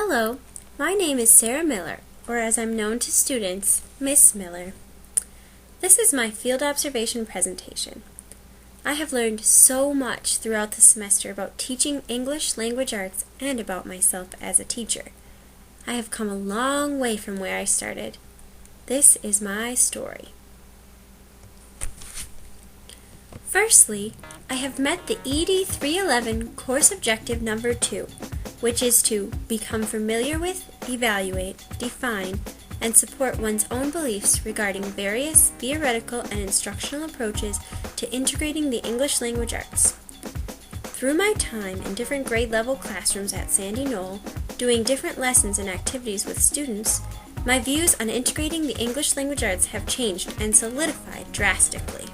Hello, my name is Sarah Miller, or as I'm known to students, Miss Miller. This is my field observation presentation. I have learned so much throughout the semester about teaching English language arts and about myself as a teacher. I have come a long way from where I started. This is my story. Firstly, I have met the ED 311 course objective number 2, which is to become familiar with, evaluate, define, and support one's own beliefs regarding various theoretical and instructional approaches to integrating the English language arts. Through my time in different grade level classrooms at Sandy Knoll, doing different lessons and activities with students, my views on integrating the English language arts have changed and solidified drastically.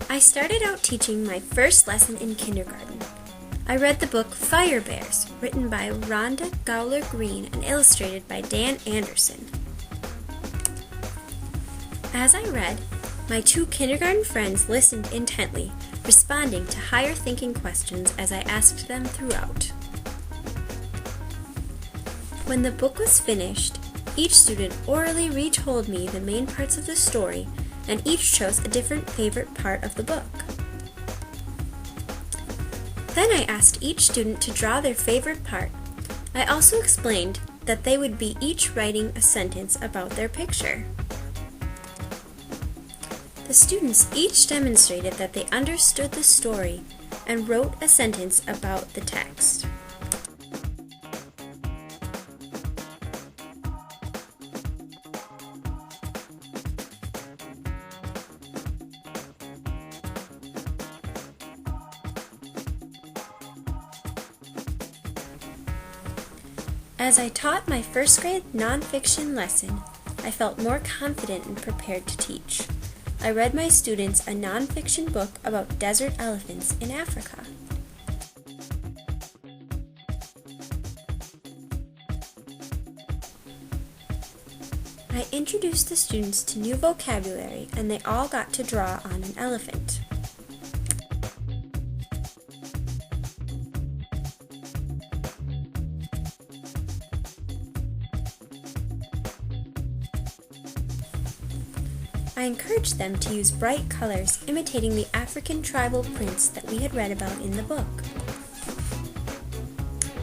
I started out teaching my first lesson in kindergarten. I read the book Fire Bears, written by Rhonda Gowler Green and illustrated by Dan Anderson. As I read, my two kindergarten friends listened intently, responding to higher thinking questions as I asked them throughout. When the book was finished, each student orally retold me the main parts of the story, and each chose a different favorite part of the book. Then I asked each student to draw their favorite part. I also explained that they would be each writing a sentence about their picture. The students each demonstrated that they understood the story and wrote a sentence about the text. As I taught my first grade nonfiction lesson, I felt more confident and prepared to teach. I read my students a nonfiction book about desert elephants in Africa. I introduced the students to new vocabulary, and they all got to draw on an elephant. I encouraged them to use bright colors imitating the African tribal prints that we had read about in the book.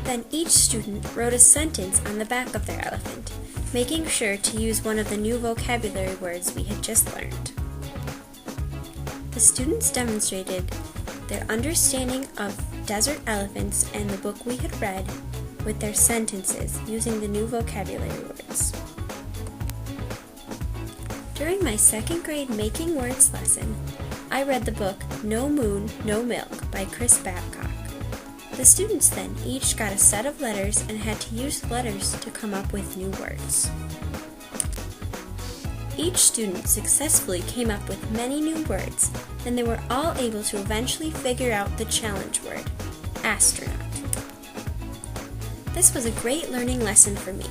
Then each student wrote a sentence on the back of their elephant, making sure to use one of the new vocabulary words we had just learned. The students demonstrated their understanding of desert elephants and the book we had read with their sentences using the new vocabulary words. During my second grade Making Words lesson, I read the book No Moon, No Milk by Chris Babcock. The students then each got a set of letters and had to use letters to come up with new words. Each student successfully came up with many new words, and they were all able to eventually figure out the challenge word, astronaut. This was a great learning lesson for me.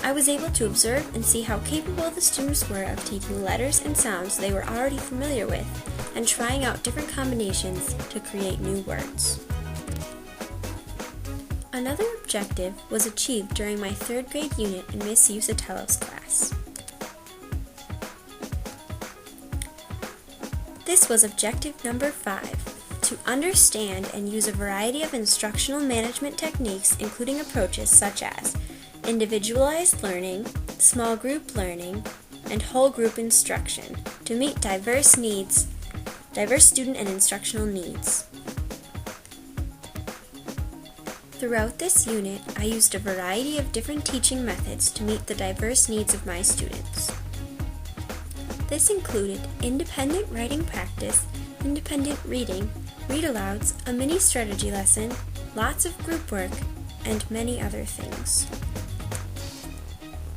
I was able to observe and see how capable the students were of taking letters and sounds they were already familiar with and trying out different combinations to create new words. Another objective was achieved during my third grade unit in Miss Usatello's class. This was objective number 5, to understand and use a variety of instructional management techniques, including approaches such as individualized learning, small group learning, and whole group instruction to meet diverse student and instructional needs. Throughout this unit, I used a variety of different teaching methods to meet the diverse needs of my students. This included independent writing practice, independent reading, read-alouds, a mini strategy lesson, lots of group work, and many other things.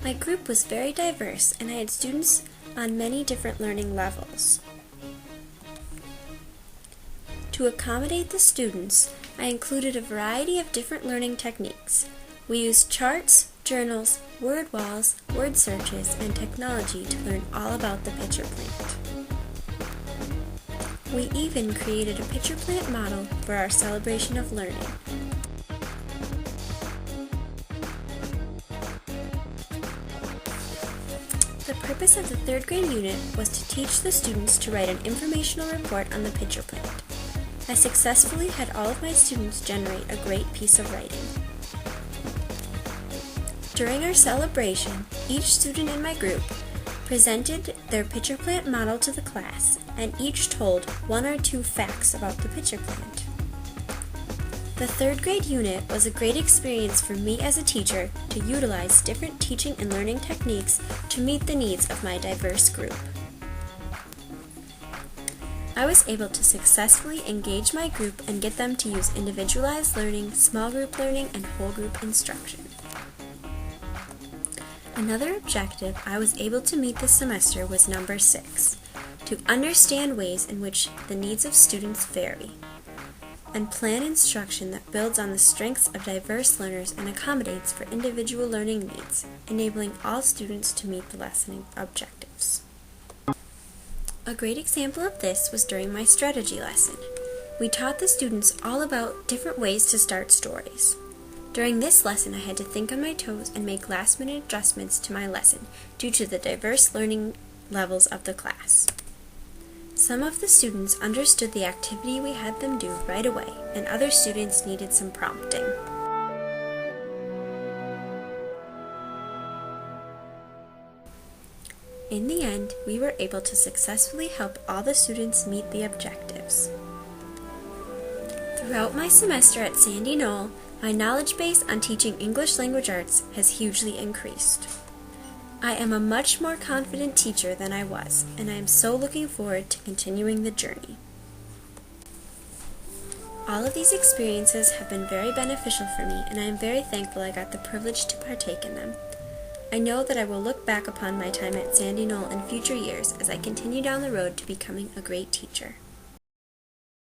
My group was very diverse, and I had students on many different learning levels. To accommodate the students, I included a variety of different learning techniques. We used charts, journals, word walls, word searches, and technology to learn all about the pitcher plant. We even created a pitcher plant model for our celebration of learning. The purpose of the third grade unit was to teach the students to write an informational report on the pitcher plant. I successfully had all of my students generate a great piece of writing. During our celebration, each student in my group presented their pitcher plant model to the class, and each told 1 or 2 facts about the pitcher plant. The third grade unit was a great experience for me as a teacher to utilize different teaching and learning techniques to meet the needs of my diverse group. I was able to successfully engage my group and get them to use individualized learning, small group learning, and whole group instruction. Another objective I was able to meet this semester was number 6, to understand ways in which the needs of students vary, and plan instruction that builds on the strengths of diverse learners and accommodates for individual learning needs, enabling all students to meet the lesson objectives. A great example of this was during my strategy lesson. We taught the students all about different ways to start stories. During this lesson, I had to think on my toes and make last-minute adjustments to my lesson due to the diverse learning levels of the class. Some of the students understood the activity we had them do right away, and other students needed some prompting. In the end, we were able to successfully help all the students meet the objectives. Throughout my semester at Sandy Knoll, my knowledge base on teaching English language arts has hugely increased. I am a much more confident teacher than I was, and I am so looking forward to continuing the journey. All of these experiences have been very beneficial for me, and I am very thankful I got the privilege to partake in them. I know that I will look back upon my time at Sandy Knoll in future years as I continue down the road to becoming a great teacher.